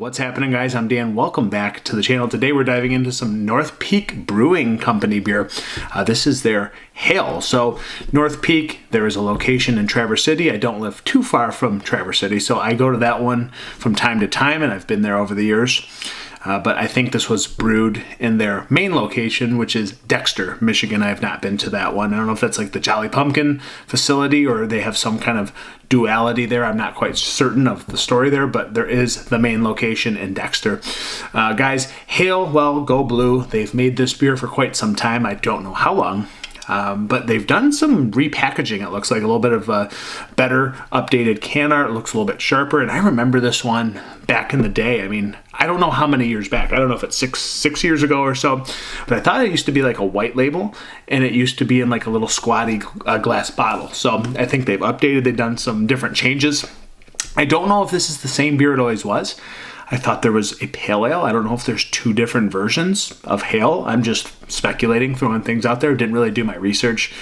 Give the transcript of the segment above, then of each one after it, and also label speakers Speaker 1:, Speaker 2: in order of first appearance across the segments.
Speaker 1: What's happening, guys? I'm Dan. Welcome back to the channel. Today we're diving into some North Peak Brewing Company beer. This is their Hail. So North Peak, there is a location in Traverse City. I don't live too far from Traverse City, so I go to that one from time to time, and I've been there over the years. But I think this was brewed in their main location, which is Dexter, Michigan. I have not been to that one. I don't know if that's like the Jolly Pumpkin facility or they have some kind of duality there. I'm not quite certain of the story there, but there is the main location in Dexter. Guys, Hail, well, go blue. They've made this beer for quite some time. I don't know how long. But they've done some repackaging. It looks like a little bit of a better updated can art. It looks a little bit sharper. And I remember this one back in the day. I mean, I don't know how many years back. I don't know if it's six years ago or so. But I thought it used to be like a white label. And it used to be in like a little squatty glass bottle. So I think they've updated. They've done some different changes. I don't know if this is the same beer it always was. I thought there was a pale ale. I don't know if there's two different versions of Hail. I'm just speculating, throwing things out there. Didn't really do my research.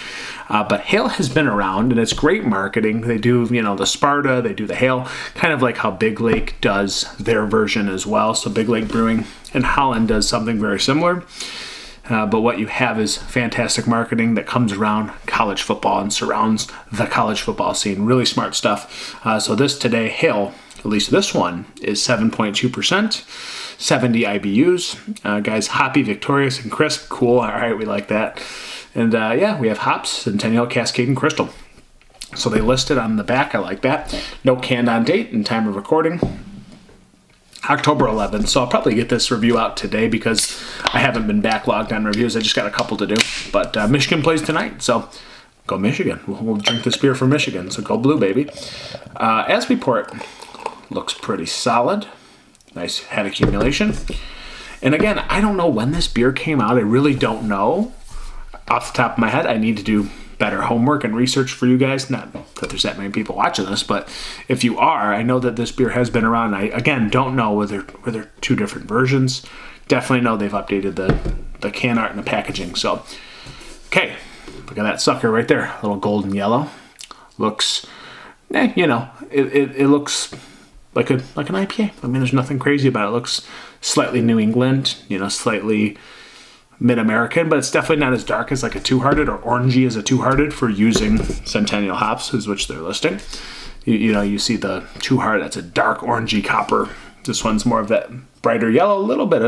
Speaker 1: But Hail has been around, and it's great marketing. They do, the Sparta, they do the Hail, kind of like how Big Lake does their version as well. So Big Lake Brewing in Holland does something very similar. But what you have is fantastic marketing that comes around college football and surrounds the college football scene. Really smart stuff. So this today, Hail, at least this one, is 7.2%, 70 IBUs. Guys, hoppy, victorious, and crisp. Cool. All right, we like that. And yeah, we have hops, Centennial, Cascade, and Crystal. So they listed on the back. I like that. No canned on date and time of recording. October 11th. So I'll probably get this review out today because I haven't been backlogged on reviews. I just got a couple to do. But Michigan plays tonight, so go Michigan. We'll drink this beer for Michigan. So go blue, baby. As we pour it, looks pretty solid. Nice head accumulation. And again, I don't know when this beer came out. I really don't know. Off the top of my head, I need to do better homework and research for you guys. Not that there's that many people watching this, but if you are, I know that this beer has been around. I, again, don't know whether two different versions. Definitely know they've updated the can art and the packaging. So, okay, look at that sucker right there. A little golden yellow. Looks, it looks like an IPA. I mean, there's nothing crazy about it. It looks slightly New England, slightly mid-American, but it's definitely not as dark as like a two-hearted or orangey as a two-hearted for using Centennial hops, which they're listing. You see the two-hearted, that's a dark orangey copper. This one's more of that brighter yellow, a little bit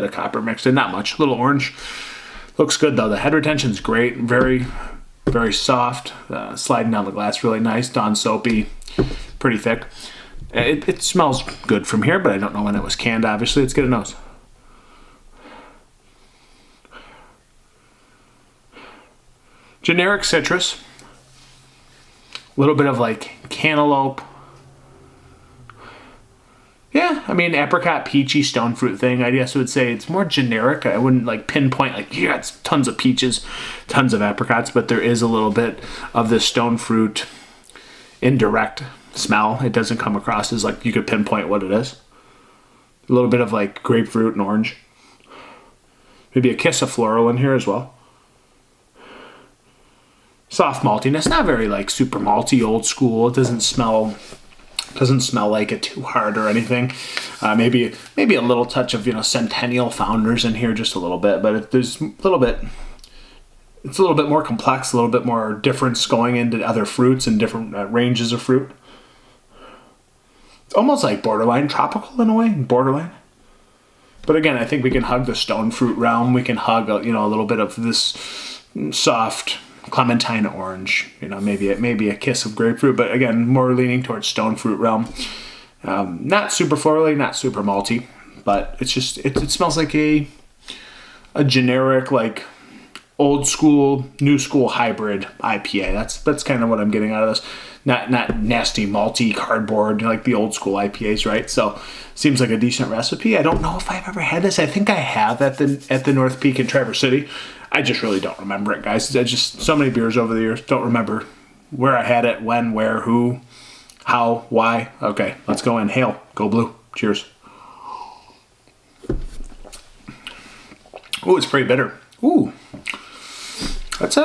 Speaker 1: of copper mixed in, not much, a little orange. Looks good though. The head retention's great, very, very soft, sliding down the glass really nice, Dawn soapy, pretty thick. It smells good from here, but I don't know when it was canned, obviously. Let's get a nose. Generic citrus. A little bit of like cantaloupe. Yeah, I mean, apricot, peachy, stone fruit thing. I guess I would say it's more generic. I wouldn't like pinpoint like, yeah, it's tons of peaches, tons of apricots, but there is a little bit of this stone fruit indirect smell. It doesn't come across as like you could pinpoint what it is. A little bit of like grapefruit and orange. Maybe a kiss of floral in here as well. Soft maltiness, not very like super malty, old school. It doesn't smell like it too hard or anything. Maybe a little touch of Centennial Founders in here, just a little bit, but there's a little bit. It's a little bit more complex, a little bit more difference going into other fruits and different ranges of fruit. It's almost like borderline tropical in a way, borderline. But again, I think we can hug the stone fruit realm. We can hug a little bit of this soft clementine orange. Maybe a kiss of grapefruit, but again, more leaning towards stone fruit realm. Not super florally, not super malty, but it's just it smells like a generic like old school, new school hybrid IPA. That's kind of what I'm getting out of this. Not nasty, malty, cardboard, like the old school IPAs, right? So seems like a decent recipe. I don't know if I've ever had this. I think I have at the North Peak in Traverse City. I just really don't remember it, guys. I just so many beers over the years. Don't remember where I had it, when, where, who, how, why. Okay, let's go in. Hail. Go blue. Cheers. Ooh, it's pretty bitter. Ooh. That's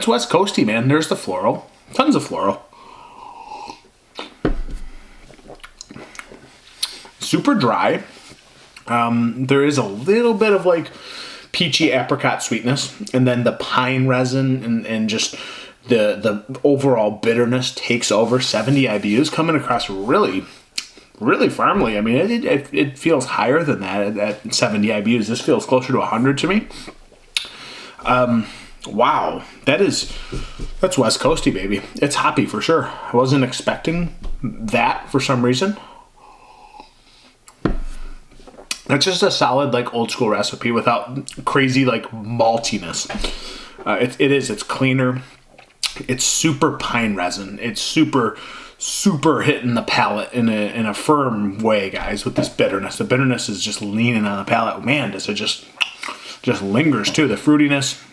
Speaker 1: West Coasty, man. There's the floral. Tons of floral. super dry. There is a little bit of like peachy apricot sweetness, and then the pine resin and just the overall bitterness takes over. 70 IBUs coming across really firmly. I mean, it feels higher than that at 70 IBUs. This feels closer to 100 to me. Wow, that's West Coasty, baby. It's hoppy for sure. I wasn't expecting that for some reason. It's just a solid, like, old school recipe without crazy, like, maltiness. It's cleaner. It's super pine resin. It's super hitting the palate in a firm way, guys, with this bitterness. The bitterness is just leaning on the palate. Man, does it just lingers too. The fruitiness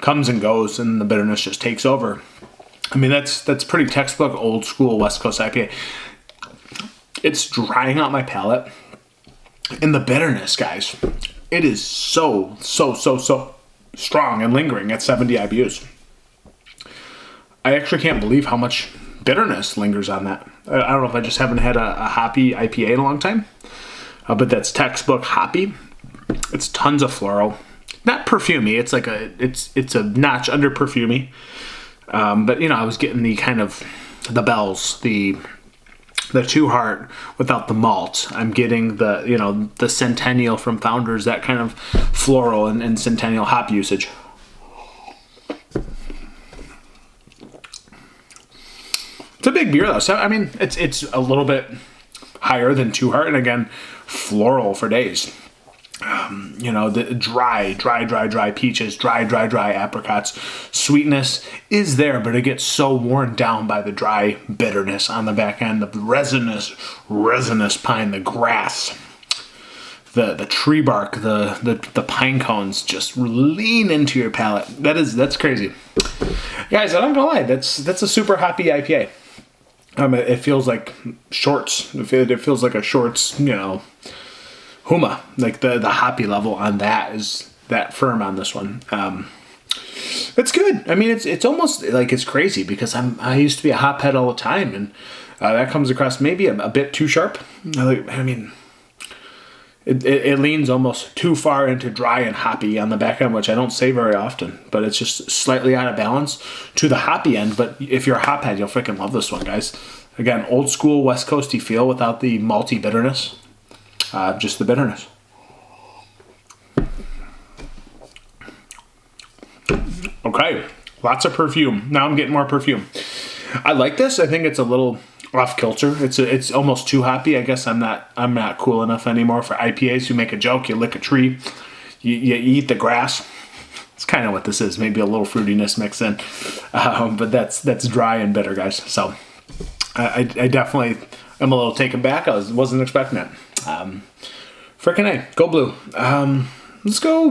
Speaker 1: comes and goes, and the bitterness just takes over. I mean, that's pretty textbook old school West Coast IPA. It's drying out my palate. And the bitterness, guys, it is so strong and lingering at 70 IBUs. I actually can't believe how much bitterness lingers on that. I don't know if I just haven't had a hoppy IPA in a long time, but that's textbook hoppy. It's tons of floral, not perfumey. It's like it's a notch under perfumey. But I was getting the kind of the bells, the Two Heart without the malt. I'm getting the Centennial from Founders, that kind of floral and Centennial hop usage. It's a big beer though. So I mean, it's a little bit higher than Two Heart, and again, floral for days. The dry peaches, dry apricots. Sweetness is there, but it gets so worn down by the dry bitterness on the back end, the resinous pine, the grass, the tree bark, the pine cones just lean into your palate. That's crazy. Guys, I'm not gonna lie, that's a super hoppy IPA. It feels like shorts. It feels like a shorts, Huma, like the hoppy level on that is that firm on this one. It's good. I mean, it's almost like it's crazy because I used to be a hop head all the time, and that comes across maybe a bit too sharp. I mean, it leans almost too far into dry and hoppy on the back end, which I don't say very often, but it's just slightly out of balance to the hoppy end. But if you're a hop head, you'll freaking love this one, guys. Again, old school West Coasty feel without the malty bitterness. Just the bitterness. Okay, lots of perfume. Now I'm getting more perfume. I like this. I think it's a little off kilter. It's almost too hoppy. I guess I'm not cool enough anymore for IPAs. You make a joke, you lick a tree, you eat the grass. It's kind of what this is. Maybe a little fruitiness mixed in, but that's dry and bitter, guys. So I definitely am a little taken back. I wasn't expecting it. Frickin' A. Go blue. Let's go.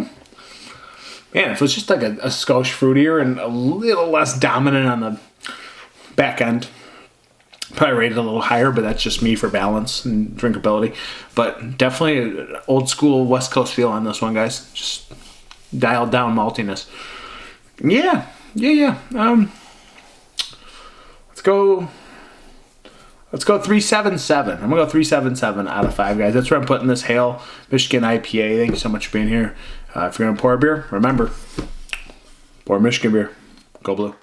Speaker 1: Man, if it was just like a skosh fruitier and a little less dominant on the back end, probably rated a little higher, but that's just me for balance and drinkability. But definitely an old school West Coast feel on this one, guys. Just dialed down maltiness. Yeah. Let's go 377. I'm going to go 377 out of 5, guys. That's where I'm putting this Hale Michigan IPA. Thank you so much for being here. If you're going to pour a beer, remember, pour Michigan beer. Go blue.